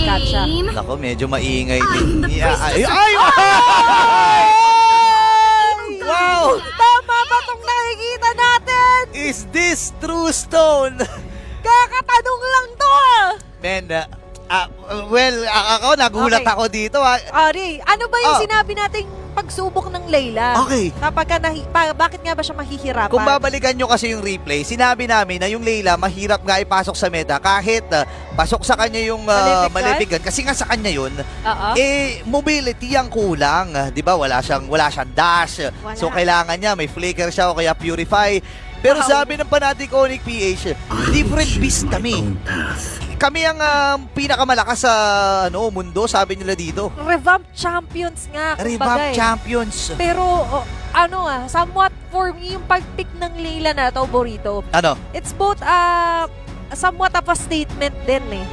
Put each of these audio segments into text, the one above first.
Katya. Nako, medyo maingay din. Ay! Wow! Tama ba itong nakikita natin? Is this true stone? Kakatanong lang to! Men, ako nagulat Okay. ako dito. Ari, ano ba yung Ah. sinabi nating pagsubok ng Layla? Okay. Kapag bakit nga ba siya mahihirapan? Kung babalikan nyo kasi yung replay, sinabi namin na yung Layla mahirap nga ipasok sa meta kahit pasok sa kanya yung Malefic Malefic. Kasi nga sa kanya yun, Oo. mobility ang kulang. Di ba? Wala siyang dash. Wala. So kailangan niya, may flicker siya o kaya purify. Pero Wow. sabi ng Fnatic Onyx PH, different beast kami. Kami ang pinakamalakas sa mundo, sabi nila dito. Revamp champions nga. Revamp kumbaga eh. champions. Pero, somewhat for me, yung pag-pick ng Layla na to, Burrito, Ano? it's both somewhat of a statement din eh.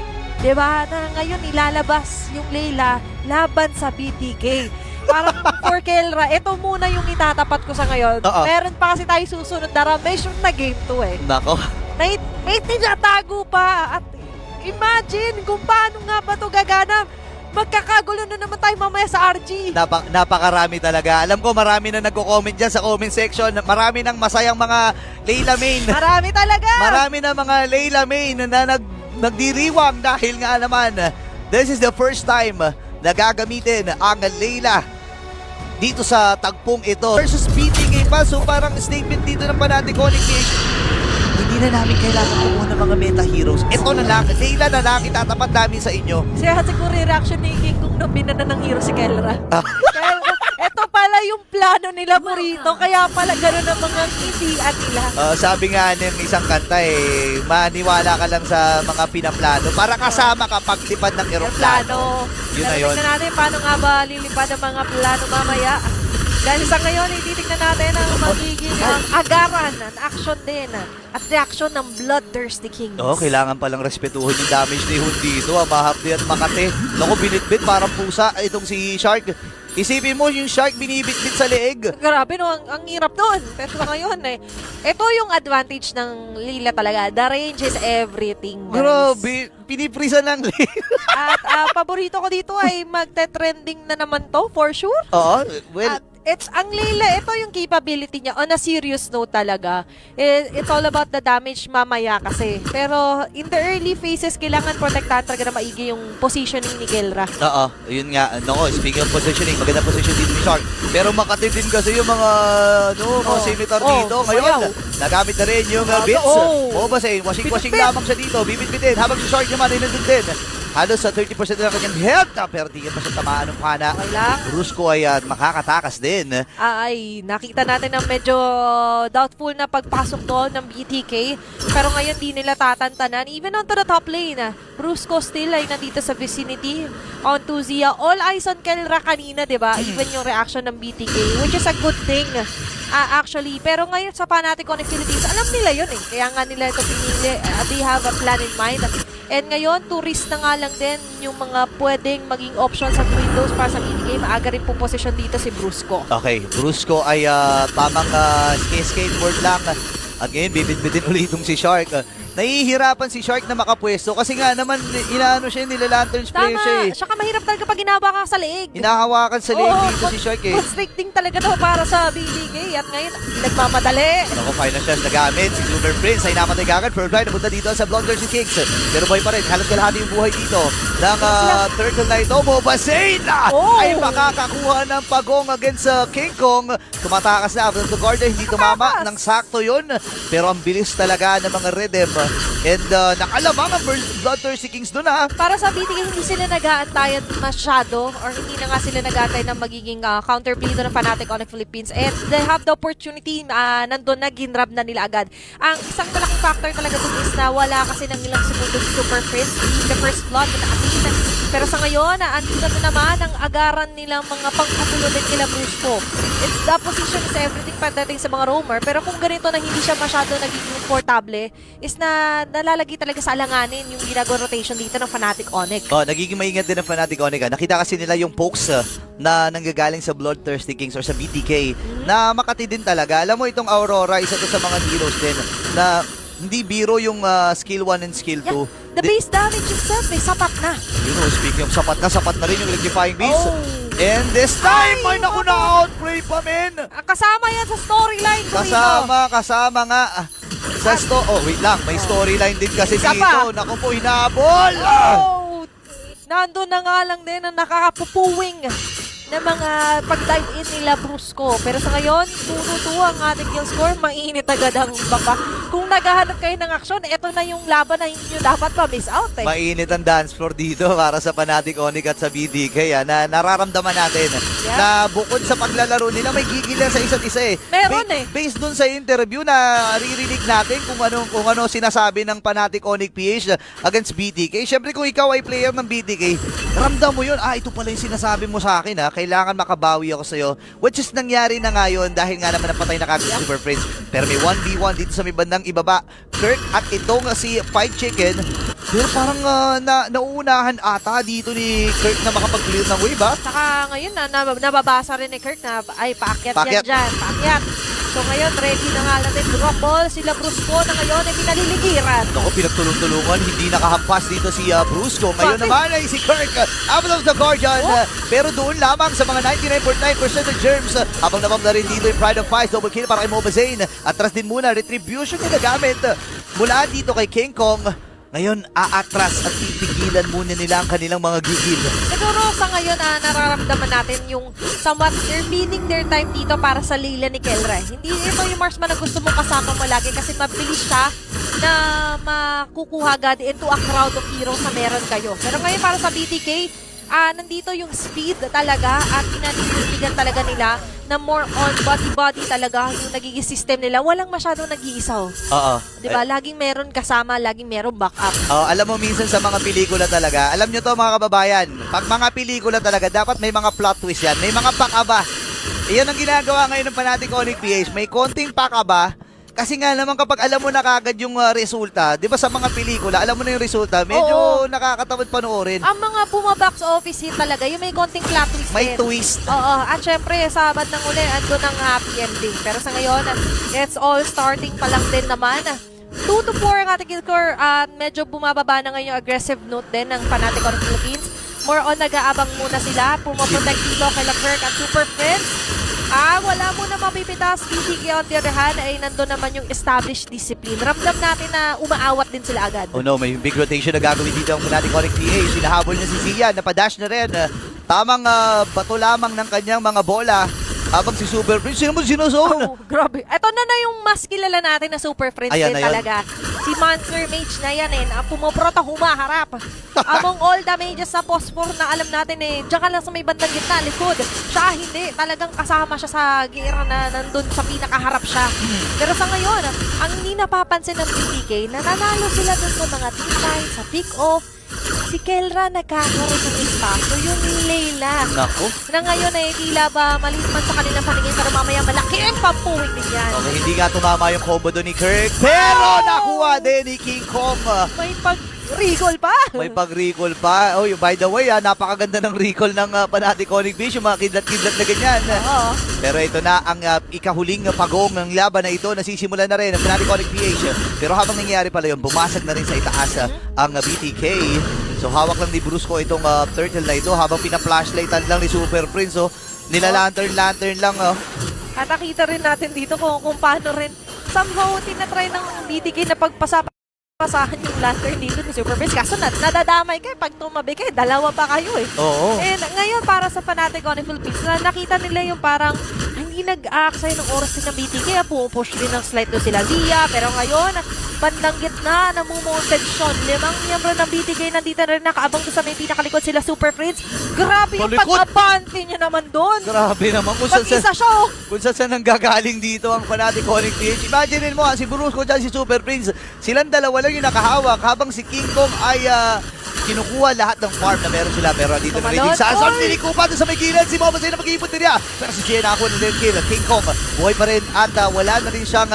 Diba? Na ngayon ilalabas yung Layla laban sa BTK. Parang for Kelra, ito muna yung itatapat ko sa ngayon. Oo. Meron pa kasi tayo susunod na Ramesh na game 2 eh. Nako. May tinatago pa. At imagine kung paano nga ba ito gaganap. Magkakagulo na naman tayo mamaya sa RG. Napakarami talaga. Alam ko marami na nagko-comment dyan sa comment section. Marami ng masayang mga Layla main. Marami talaga. Marami na mga Layla main na nagdiriwang dahil nga naman this is the first time na gagamitin ang Layla dito sa tagpong ito versus BTK pa. So parang statement dito ng Fnatic Onyx PH, hindi na namin kailangan kumuha ng mga meta heroes. Ito na lang, Layla na lang itatapat namin sa inyo. Siya siguro yung reaction ni King kung nabina na ng hero si Kelra. Ito pala yung plano nila Burrito, kaya pala gano'n ang mga ngitian nila. Sabi nga ng isang kanta maniwala ka lang sa mga pinaplano para kasama ka paglipad ng eroplano. Yun na yun. Tignan natin paano nga ba lilipad ang mga plano mamaya. Dahil sa ngayon, titignan natin ang magiging agaran, ang action din, at reaction ng Bloodthirsty Kings. Kailangan palang respetuhin yung damage ni Hun dito. Mahapdi at makate. Naku, binitbit parang pusa itong si Shark. Isipin mo yung Shark binibitbit sa leeg. Grabe no, ang hirap doon. Pero sa ngayon ito yung advantage ng Layla talaga. The range is everything, guys. Grabe, piniprisa ng leeg. At paborito ko dito ay magte-trending na naman to, for sure. Oo, well, At ang Layla, ito yung capability niya on a serious note talaga. It's all about the damage mamaya kasi. Pero in the early phases, kailangan protektahan talaga na maigi yung positioning ni Kelra. oo, yun nga. Speaking of positioning, maganda position dito ni Shark. Pero makatid din kasi yung mga, mga scimitar dito. Ngayon, nagamit na rin yung bits. Bobasay, washing lamang siya dito. Bibit-bitin. Habang si Shark naman ay nandun din. Halos sa 30% na kanyang health. Pero di pa siya tamaan ng pana. Okay lang. Brusco ay makakatakas din. Ay, nakita natin na medyo doubtful na pagpasok doon ng BTK. Pero ngayon di nila tatantanan. Even onto the top lane, Brusco still ay nandito sa vicinity. On to Zia. All eyes on Kelra kanina, di ba? Even yung reaction ng BTK, which is a good thing. Actually, pero ngayon sa Fnatic Onyx Philippines, alam nila yun eh. Kaya nga nila ito pinili. They have a plan in mind. And ngayon, tourist na nga lang din yung mga pwedeng maging options sa windows para sa minigame. Maaga rin po posisyon dito si Brusco. Okay, Brusco ay tamang skateboard lang. At ngayon, bibit-bitin ulit itong si Shark. Nahihirapan si Shark na makapwesto kasi nga naman nilalantern sprayer siya eh. Saka mahirap talaga pag ginawa ka sa leeg. Hinahawakan sa leeg dito si Shark eh. Constricting talaga daw para sa BDK. At ngayon, nagmamadali. Naku, final chance nagamit. Si Gloomer Prince ay napatay kagad. First line, napunta dito sa Bloodthirsty Kings. Pero boy pa rin, halos kalahati yung buhay dito ng Turtle Knight. Bobasay ay makakakuha ng pagong against King Kong. Tumatakas na. The Guardian hindi tumama ng sakto yun. Pero ang bilis talaga ng mga Redem. And nakalamang ang Bloodthirsty Kings doon Para sa BTK, hindi sila nag-aantayan masyado or hindi na nga sila nag-aantay ng magiging counterplay doon ng Fnatic Onyx Philippines. And they have the opportunity, nandun na, ginrab na nila agad. Ang isang malaking factor talaga doon is na wala kasi ng ilang segundo si Super Prince, the first blood na nakasin. Pero sa ngayon, andito na naman ang agaran nilang mga pangkagulo din nila Brusco. It's the position is everything pagdating sa mga roamer. Pero kung ganito na hindi siya masyado naging komportable, is na nalalagi talaga sa alanganin yung ginagawa rotation dito ng Fnatic Onyx. Nagiging maingat din ng Fnatic Onyx. Nakita kasi nila yung pokes na nanggagaling sa Bloodthirsty Kings or sa BTK na makati din talaga. Alam mo itong Aurora, isa to sa mga heroes din na hindi biro yung skill 1 and skill 2. The base damage itself, sapat na. You know, speaking of sapat na rin yung electrifying beast. Oh. And this time, Ay, ay naku naku. na-outplay pa, men. Kasama yan sa storyline ko Kasama nga. Wait lang, may storyline din kasi Isa dito. pa. Naku po, hinabol. Oh, nandun na nga lang din ang nakakapupuwing na mga pag-dive in nila Brusco. Pero sa ngayon, 2-2 ang ating kill score. Mainit agad ang baka. Kung naghahanap kayo ng aksyon, eto na yung laban na hindi nyo dapat ma-miss out eh. Mainit ang dance floor dito para sa Fnatic Onyx at sa BDK. Na nararamdaman natin na bukod sa paglalaro nila, may gigil yan sa isa't isa eh. Meron Based dun sa interview na ririnig natin kung ano sinasabi ng Fnatic Onyx PH against BDK. Siyempre kung ikaw ay player ng BDK, ramdam mo yun, ito pala yung sinasabi mo sa akin kailangan makabawi ako sa'yo. Which is nangyari na ngayon dahil nga naman napatay na kagad Super Friends. Pero may 1v1 dito sa may bandang ibaba. Kirk at itong si Fight Chicken. Pero parang nauunahan ata dito ni Kirk na makapag-clear ng wave Saka ngayon nababasa rin ni Kirk na paakyat yan dyan. Paakyat. So ngayon, ready na nga natin drop ball. Sila Brusco na ngayon ay pinaliligiran. Naku, pinagtulong-tulungan. Hindi nakahampas dito si Brusco. Ngayon Bakit? naman ay si Kirk. Out of the Guardian. Pero doon lamang sa mga 99.9% ng germs. Habang nabam na rin dito yung Pride of Fights. Double kill para kay Moba Zane. Atras din muna. Retribution na nagamit mula dito kay King Kong. Ngayon, aatras at pipigilan muna nila ang kanilang mga gigil. Siguro sa ngayon, nararamdaman natin yung somewhat they're feeding their time dito para sa Leila ni Kelra. Hindi ito yung marksman na gusto mong kasama mo lagi kasi mabilis siya na makukuha agad into a crowd of heroes na meron kayo. Pero ngayon para sa BTK, nandito yung speed talaga at pinaninigan talaga nila na more on body-body talaga yung nagiging system nila. Walang masyadong nag-iisaw. Oo. Diba? Laging meron kasama, laging meron backup. Alam mo, minsan sa mga pelikula talaga, alam nyo to mga kababayan, pag mga pelikula talaga, dapat may mga plot twist yan. May mga pakaba. Iyan ang ginagawa ngayon ng Fnatic Onyx PH. May konting pakaba. Kasi nga naman kapag alam mo na kagad yung resulta, di ba sa mga pelikula, alam mo na yung resulta, medyo nakakatamad panoorin. Ang mga box office hit talaga, yung may konting plot twist May din. twist. Oo, at syempre, sa bandang uli, andun ang happy ending. Pero sa ngayon, it's all starting pa lang din naman. 2-4 ang ating kill score at medyo bumababa na ngayon yung aggressive note din ng Fnatic Onyx Philippines. More on, nag-aabang muna sila, pumoprotect dito kay Leclerc at Super Friends. Wala muna mapipitas. BTK on the other hand ay nandun naman yung established discipline. Ramdam natin na umaawat din sila agad. Oh no, may big rotation na gagawin dito ang Fnatic Onyx PH. Sinahabol niya si Zia, napadash na rin. Tamang bato lamang ng kanyang mga bola. Habang si Super Prince, sino mo sinusol? Oh, grabe. Ito na yung mas kilala natin na Super Friends Ayan din na yun. talaga. Si Monster Mage na yan na pumoprota humaharap. Among all the mages sa Phosphor na alam natin diyan ka lang sa may bandang gitna, likod. Siya hindi, talagang kasama siya sa gira na nandun sa pinakaharap siya. Pero sa ngayon, ang hindi napapansin ng BTK, nananalo sila dun sa mga team fight, sa pick-off. Si Kelra nagkakaroon ng espasyo, yung Leila. Naku. Na ngayon tila ba maliit man sa kanilang paningin pero mamaya malaki ang pampuwing din yan. Okay, hindi nga tumama yung combo doon ni Kirk. Pero nakuha din ni King Kong. May pag-recall pa. May pag-recall pa. Oh, by the way, napakaganda ng recall ng Fnatic Onyx PH. Yung mga kidlat-kidlat na ganyan. Oo. Pero ito na ang ikahuling pagong ng laban na ito. Nasisimulan na rin ang Fnatic Onyx PH. Pero habang nangyayari pala yun, bumasag na rin sa itaas ang BTK. So hawak lang ni Brusco itong turtle na ito habang pina-flashlightan lang ni Super Prince. Nila-lantern lang. At nakita rin natin dito kung paano rin somehow tinatry ng BTK na pasahan yung lantern dito ni Super Prince. Kaso nadadamay kayo. Pag tumabi kayo, dalawa pa kayo Oo. And ngayon para sa Fnatic Onyx Philippines, nakita nila yung parang hindi nag-aaksay ng oras din ng BTK. Pupush din ng slide to sila Zia. Pero ngayon, bandang gitna, namumounted Sean. 5 miyembro ng BTK nandito na rin nakaabang doon sa may pinakalikod sila Super Prince. Grabe yung Palikod! pag-abante niya naman doon. Grabe naman. Pag-isa siya Kung saan nanggagaling dito ang Fnatic Onyx PH. Imagine mo, si Brusco dyan, si Super Prince. Silang dalawa lang yung nakahawak habang si King Kong ay kinukuha lahat ng farm na meron sila. Pero dito na rin yung Sazon. Nilikupa doon sa may gilid. Si Moba Zane na mag-iipon din niya. Pero si Gia nakakuha na rin kill. King Kong buhay pa rin at wala na rin siyang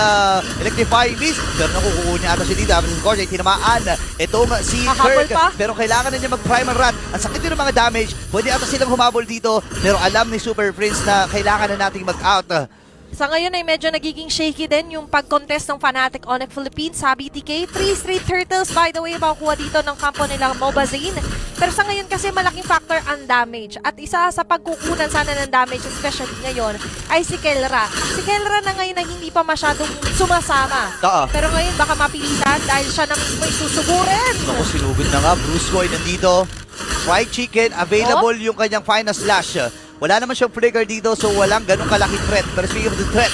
electrifying beast. Pero nakukuha niya ata si Dida. Pero si Gorge ay tinamaan. Itong si Hahabol Kirk. pa? Pero kailangan na niya mag-primer run. Ang sakit din ng mga damage. Pwede ata silang humabol dito. Pero alam ni Super Prince na kailangan na nating mag-out. Sa ngayon ay medyo nagiging shaky din yung pag-contest ng Fnatic Onyx Philippines sa BTK. 3 straight turtles, by the way, makukuha dito ng kampo nilang Mobazane. Pero sa ngayon kasi malaking factor ang damage. At isa sa pagkukunan sana ng damage, especially ngayon, ay si Kelra. Si Kelra na ngayon ay hindi pa masyadong sumasama. Pero ngayon baka mapilitan dahil siya na mismo isusugurin. Naku, sinugod na nga. Bruce Boy nandito. Fried chicken, available yung kanyang final slash. Wala naman siyang flicker dito, so walang ganong kalaking threat. Pero speaking of the threat,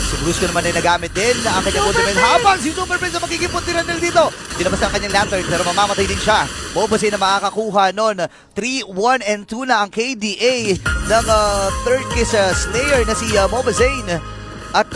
si Brusco naman ay nagamit din ang kanyang ultimate habang si Super Prince ang magiging puntiranil dito. Dinabas ang kanyang lantern pero mamamatay din siya. Mobazane na makakakuha nun. 3, 1, and 2 na ang KDA ng third kiss slayer na si Mobazane. At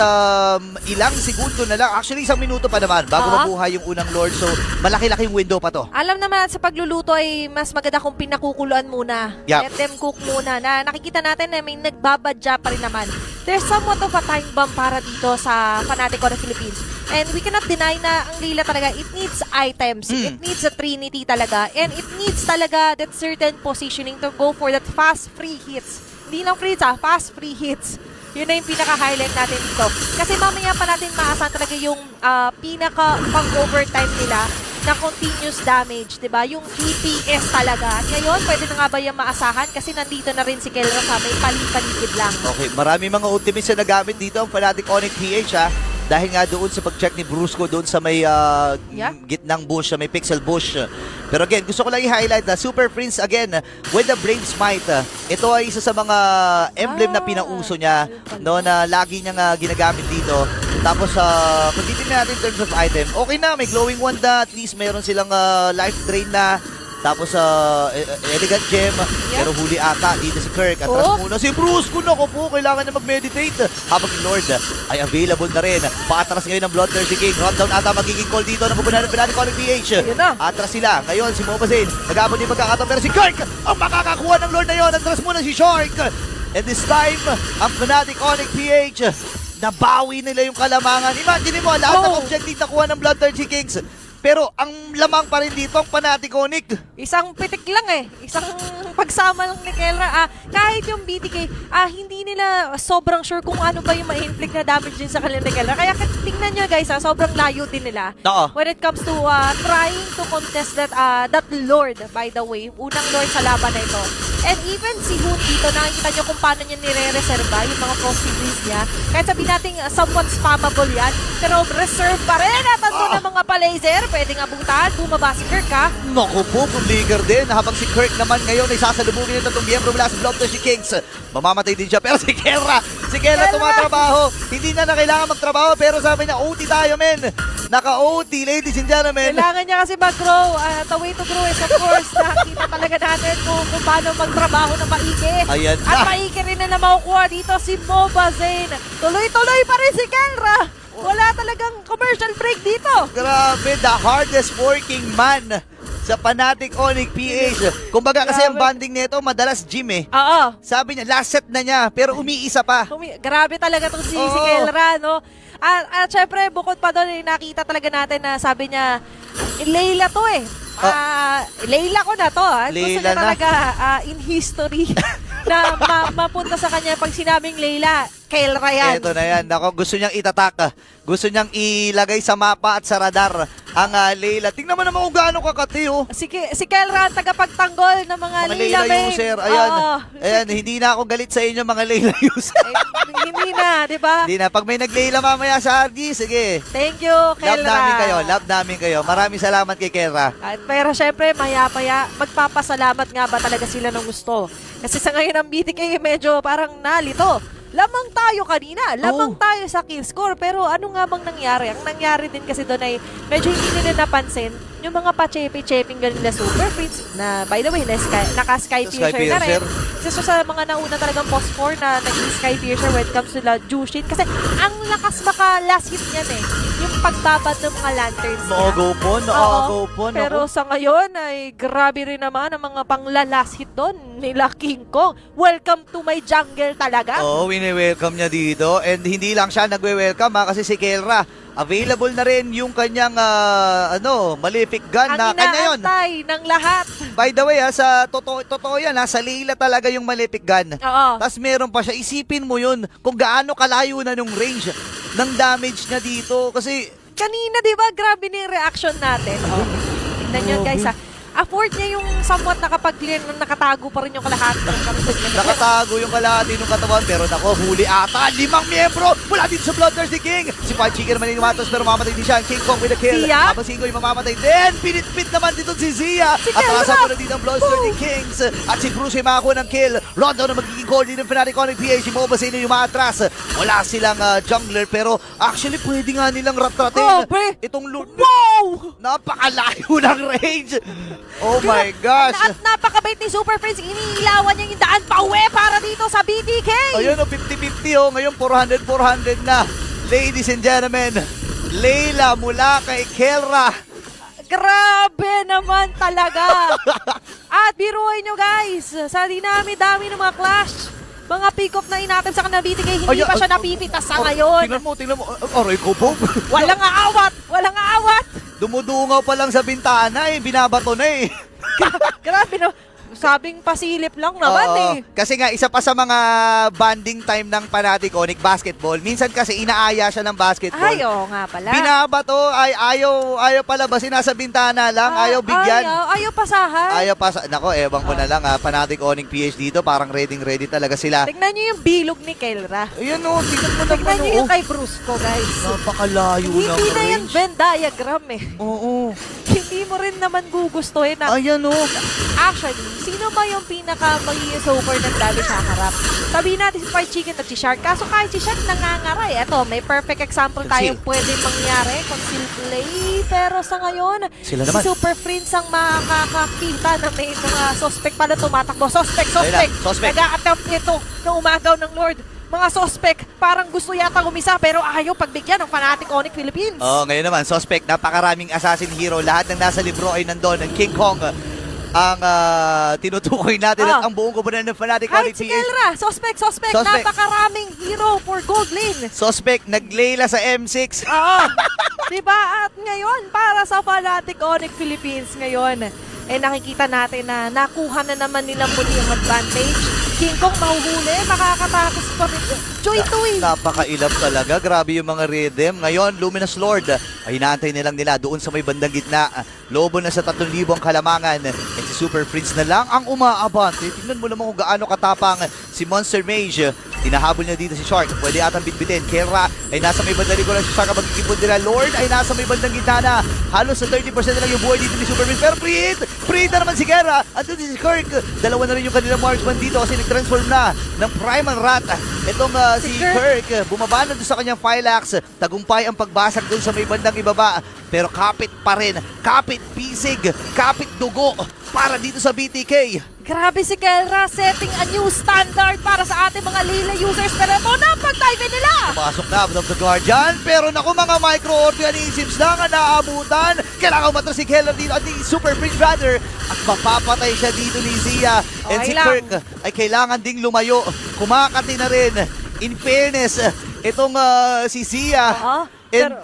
ilang segundo na lang, actually 1 minuto pa naman bago mabuhay yung unang Lord. So malaki-laking window pa to. Alam naman sa pagluluto ay mas maganda kung pinakukuluan muna. Yep. Let them cook muna. Na nakikita natin na may nagbabadya pa rin naman. There's somewhat of a time bomb para dito sa Fnatic Onyx Philippines. And we cannot deny na ang Layla talaga, it needs items. It needs a trinity talaga. And it needs talaga that certain positioning to go for that fast free hits. Hindi lang free hits, fast free hits. Yun na yung pinaka-highlight natin dito. Kasi mamaya pa natin maasahan talaga yung pinaka-pang-overtime nila na continuous damage, diba? Yung DPS talaga. At ngayon, pwede na nga ba yung maasahan? Kasi nandito na rin si Kelra sa may paligid lang. Okay, marami mga ultimates na nagamit dito ang Fnatic Onyx PH dahil nga doon sa pag-check ni Brusco doon sa may gitnang bush, may pixel bush. Pero again, gusto ko lang i-highlight na Super Prince again with the Brave Smite. Ito ay isa sa mga emblem na pinauso niya no, na lagi niyang ginagamit dito. Tapos kung titignan natin in terms of item, okay na, may glowing wand na, at least meron silang life drain na. Tapos elegant gem, pero huli ata dito si Kirk. Atras muna si Bruce. Kung ako po, kailangan na mag-meditate. Habang si Lord ay available na rin. Paatras ngayon ng Bloodthirsty King. Rundown ata magiging call dito na pupunan ng Fnatic Onyx PH. Atras sila. Ngayon si Mobazane. Nag-abot yung pagkakataon. Pero si Kirk ang makakakuha ng Lord na yun. Atras muna si Shark. And this time, ang Fnatic Onyx PH, nabawi nila yung kalamangan. Imagine mo, lahat ng objective nakuha ng Bloodthirsty Kings. Pero ang lamang pa rin dito ang Fnatic Onyx. Isang pitik lang isang pagsama lang ni Kelra. Kahit yung BTK, hindi nila sobrang sure kung ano ba yung ma-inflict na damage din sa kanila ni Kelra. Kaya tingnan nyo guys, sobrang layo din nila. When it comes to trying to contest that Lord, by the way, unang Lord sa laban na ito. And even si Hoon dito, nakikita nyo kung paano niya nire-reserva yung mga frosty breeze niya. Kahit sabihin natin somewhat spammable yan, pero reserve pa rin at andun na mga pa-laser. Pwede nga bungtahan, bumaba si Kirk Naku po, flicker din. Habang si Kirk naman ngayon ay sasalubungin ng tatlong miyembro mula sa Bloodthirsty Kings. Mamamatay din siya, pero si Kelra tumatrabaho. Hindi na kailangan magtrabaho, pero sabi niya, OT tayo, men. Naka-OT, ladies and gentlemen. Kailangan niya kasi mag-grow. The way to grow is, of course, nakita talaga natin kung paano magtrabaho na maigi. Ayan na. At maigi rin na makukuha dito si Mobazane. Tuloy-tuloy pa rin si Kelra. Wala talagang commercial break dito. Grabe, the hardest working man sa Fnatic Onyx PH. Kumbaga kasi ang banding nito, madalas gym Oo. Sabi niya, last set na niya, pero umiisa pa. Grabe talaga itong si Kelra, no? At syempre, bukod pa doon, nakita talaga natin na sabi niya, Layla to Layla ko na to. Gusto niya talaga in history na mapunta sa kanya pag sinabing Layla. Kelra yan. Ito na yan. Ako, gusto niyang itatak. Gusto niyang ilagay sa mapa at sa radar ang Layla. Tingnan mo naman kung gaano kakati, Si Kelra ang tagapagtanggol ng mga Layla user. Ayan, hindi na ako galit sa inyo mga Layla user. Hindi na, di ba? Hindi na. Pag may nag-Layla mamaya sa RG, sige. Thank you, Kelra. Love namin kayo. Maraming salamat kay Kelra. Pero syempre, maya-maya, magpapasalamat nga ba talaga sila ng gusto? Kasi sa ngayon ang BTK medyo parang nalito. Lamang tayo kanina, lamang tayo sa kill score, pero ano nga bang nangyari? Ang nangyari din kasi doon ay medyo hindi nila napansin yung mga pa-chepe-cheping ganun na Super Prince na, by the way, naka-Sky Piercer na rin. Kasi sa mga nauna talagang post 4 na naging Sky Piercer when it comes to the Jushin. Kasi ang lakas maka-last hit niyan yung pagbabad ng mga lanterns niya. Nakagaw po. Pero sa ngayon ay grabe rin naman ang mga pangla-last hit doon nila King Kong. Welcome to my jungle talaga. Oo, wini-welcome niya dito. And hindi lang siya nagwe-welcome kasi si Kelra Available na rin yung kanyang Malefic gun na Ang kanya yun. inaantay ng lahat. By the way, sa totoo yan, sa Leila talaga yung Malefic gun. Oo. Tapos meron pa siya, isipin mo yun kung gaano kalayo na yung range ng damage niya dito. Kasi, Kanina, di ba, grabe na yung reaction natin. Oh. Tignan nyo, guys, ha. Afford niya yung somewhat nakapag-clear na nakatago pa rin yung kalahati ng karoon. nakatago yung kalahati ng katawan, pero nako, huli ata. 5 miyembro mula dito sa Bloodthirsty King. Si Five Chicken naman yung matos, pero mamamatay din siya. King Kong with a kill. Zia? Habang Singo yung mamamatay din. Pinit-pit naman dito si Zia. Si At Kelra! nasa po na dito ang Bloodthirsty Kings. At si Bruce yung makakuha ng kill. Rondo na magiging coordinate ng Fnatic Onyx PH. Si Moba Sino yung maatras. Wala silang jungler, pero actually pwede nga nilang ratratin. Oh, pre! Itong Lord. Wow! Napakalayo ng range. Oh my gosh. At napakabait ni Super Prince. Iniilawan niya yung daan pa uwi para dito sa BTK. Ayun 50-50 Ngayon 400-400 na. Ladies and gentlemen, Leila mula kay Kelra. Grabe naman talaga. At biruin nyo guys, sa dinami-dami ng mga clash, mga pick-up na inatin sa kanila BTK, hindi pa siya napipitas sa ngayon. Tingnan mo. Aray ko po. Walang aawat! Walang aawat! Dumudungaw pa lang sa bintana binabato na Grabe na. Sabing pasilip lang naman Oo. eh. Kasi nga, isa pa sa mga bonding time ng Fnatic Onyx basketball. Minsan kasi inaaya siya ng basketball. Ay, oo nga pala. Binabato, ayaw palabasin, nasa bintana lang, ayaw bigyan. Ayaw pasahan. Ayaw pa sa... Nako, ewan ko na lang Fnatic Onyx PH dito, parang ready talaga sila. Tignan nyo yung bilog ni Kelra. Ayan tignan mo naman Tignan nyo yung kay Brusco, guys. Napakalayo ng Hindi na yan range. Venn diagram eh. Oo. Hindi mo rin naman gugustuhin na. Ayan Actually, sino ba yung pinaka-magiging super ng dami sa harap? Sabihin natin si Fried Chicken at si Shark. Kaso kahit si Shark nangangaray. Eto, may perfect example tayong pwede mangyari. Conceal play. Pero sa ngayon, Sila si naman. Super Prince ang makakakita na may mga suspect pala tumatakbo. Suspect! Suspect. Nag-a-attempt ito ng umagaw ng Lord. Mga suspect, parang gusto yata umisa pero ayaw pagbigyan ng Fnatic Onyx Philippines. Ngayon naman, suspect, napakaraming assassin hero. Lahat ng nasa libro ay nandun. Ang King Kong ang tinutukoy natin at ang buong komunidad ng Fnatic Kahit Onyx si PH. Kelra, suspect, Suspect. napakaraming hero for gold lane. Suspect, naglayla sa M6. Oo. Diba? At ngayon, para sa Fnatic Onyx Philippines ngayon, nakikita natin na nakuha na naman nila muli yung advantage. King Kong mahuhuli, makakatakas pa rin. Joy-toy. Napakailap talaga. Grabe yung mga rhythm. Ngayon, Luminous Lord, ay inaantay nilang nila doon sa may bandang gitna. Lobo na sa 3,000 ang kalamangan. At si Super Prince na lang ang umaabante. Tingnan mo naman kung gaano katapang si Monster Mage. Tinahabol niya dito si Shark. Pwede atang bitbitin. Kelra ay nasa may bandang likuran. Si Shark ang magkikipon nila. Lord ay nasa may bandang gitna na. Halos sa 30% na lang yung buhay dito ni Super Prince. Pero Preet na naman si Kelra. At doon si Kirk. Dalawa na rin yung kanilang marksman dito kasi nag-transform na ng Primal Rat. Itong si Kirk, bumaba na doon sa kanyang Phylax. Tagumpay ang pagbasag doon sa may bandang ibaba. Pero kapit pa rin. Kapit pisig. Kapit dugo para dito sa BTK. Grabe si Kelra, setting a new standard para sa ating mga Lila users. Pero ito na, pag-dive nila! Pasok na of the Guardian. Pero naku mga micro-organisms lang ang naabutan. Kailangan matras si Keller dito at ni Super Prince Brother. At mapapatay siya dito ni Zia. And si lang. Kirk ay kailangan ding lumayo. Kumakati na rin. In fairness, itong si Zia. Pero,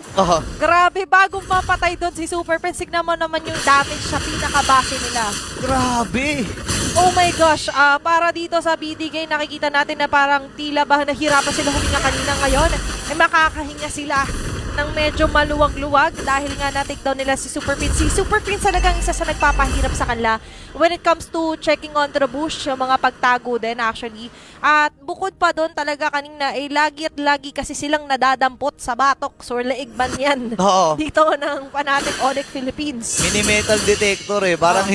grabe, bago mapatay doon si Super Prince, tignan mo naman yung damage sa pinakabase nila. Grabe. Oh my gosh, para dito sa BDK, nakikita natin na parang tila ba nahirapan sila huminga kanina ngayon. Makakahinga sila ng medyo maluwag-luwag dahil nga na-take down nila si Super Prince. Si Super Prince talagang isa sa nagpapahirap sa kanila when it comes to checking on the bush, yung mga pagtago din actually. At bukod pa doon talaga kanina, lagi at lagi kasi silang nadadampot sa batok or leeg man yan. Oo. Dito ng Fnatic Onyx Philippines. Mini-metal detector parang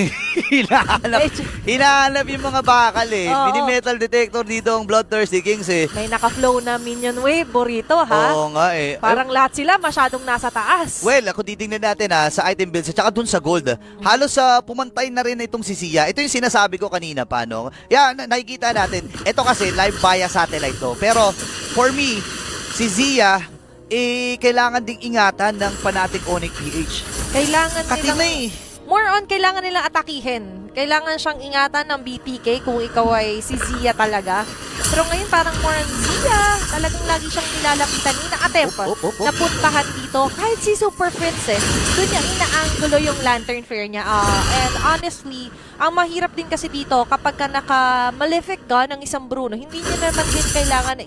hinahanap yung mga bakal Mini-metal detector dito ang Bloodthirsty Kings May naka-flow na minion wave, burrito ha? Oo nga Parang lahat sila masyadong nasa taas. Well, kung titingnan natin sa item builds at saka dun sa gold, halos pumantay na rin itong si Zia. Ito yung sinasabi ko kanina pa, no? Nakikita natin. Ito kasi live via satellite to. Pero for me, si Zia, kailangan ding ingatan ng Fnatic Onyx PH. Kailangan Kating na more on kailangan nilang atakihin. Kailangan siyang ingatan ng BTK kung ikaw ay si Zia talaga. Pero ngayon parang more on Zia. Talagang lagi siyang nilalapitan. Ina-attempt na puntahan dito. Kahit si Super Prince doon niya inaanggulo yung Lantern Flare niya. And honestly, ang mahirap din kasi dito kapag ka naka-malefic ka ng isang Bruno, hindi niya naman din kailangan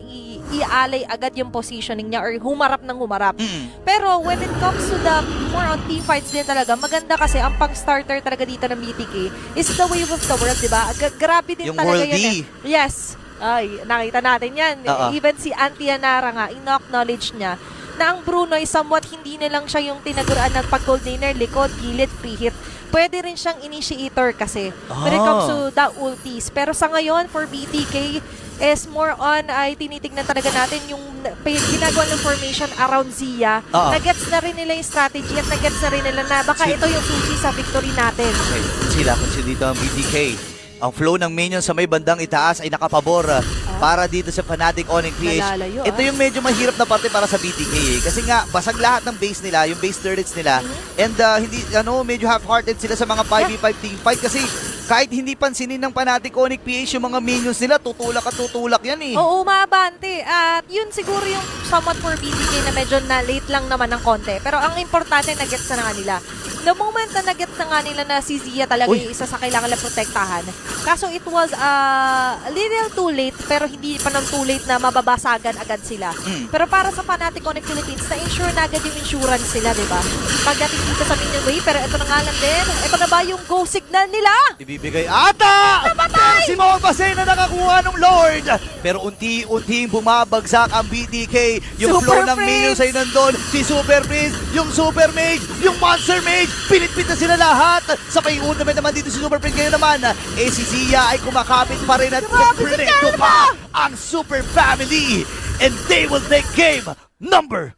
i-alay agad yung positioning niya or humarap ng humarap. Pero when it comes to the more on team fights din talaga, maganda kasi ang pang-starter talaga dito ng BTK is the wave of the world, diba? Grabe din Yung talaga World yun. Yes. Ay, nakita natin yan. Even si Antianara nga, in-acknowledge niya na ang Bruno ay somewhat hindi na lang siya yung tinaguran ng pag-gold laner, likod, gilid, free hit. Pwede rin siyang initiator kasi when it comes to the ultis. Pero sa ngayon, for BTK, is more on ay tinitignan talaga natin yung ginagawa ng formation around Zia. Nagets na rin nila yung strategy at nagets na rin nila na baka ito yung susi sa victory natin. Okay, kung dito ang BTK. Ang flow ng minions sa may bandang itaas ay nakapabor para dito sa Fnatic Onyx PH. Nalalayo, Ito yung medyo mahirap na parte para sa BTK Kasi nga, basag lahat ng base nila, yung base turrets nila. And hindi, medyo half-hearted sila sa mga 5v5 team fight kasi kahit hindi pansinin ng Fnatic Onyx PH yung mga minions nila, tutulak at tutulak yan eh. Oo, mabante. At yun siguro yung somewhat for BTK na medyo na late lang naman ng konti. Pero ang importante, nagets na nga nila. The moment na nagets na nga nila na si Zia talaga yung isa sa kailangan na protektahan. Kaso it was a little too late, pero hindi pa nang too late na mababasagan agad sila. Pero para sa Fnatic Onyx Philippines, na-insure na agad yung insurance sila, di ba? Pagdating dito sa minion wave, pero ito na nga lang din. Ito na ba yung go signal nila? Ibibigay ata! Namatay! Si Mo Basay na nakakuha ng Lord! Pero unti-unting bumabagsak ang BTK. Yung Super flow ng Prince! minions ay nandun. Si Super Prince, yung Super Mage, yung Monster Mage, pinit-pit na sila lahat. Sa pay-ornament naman dito si Super Prince ngayon naman. Si Zia ay kumakapit pa rin at predict pa ang Super Family. And they will take game number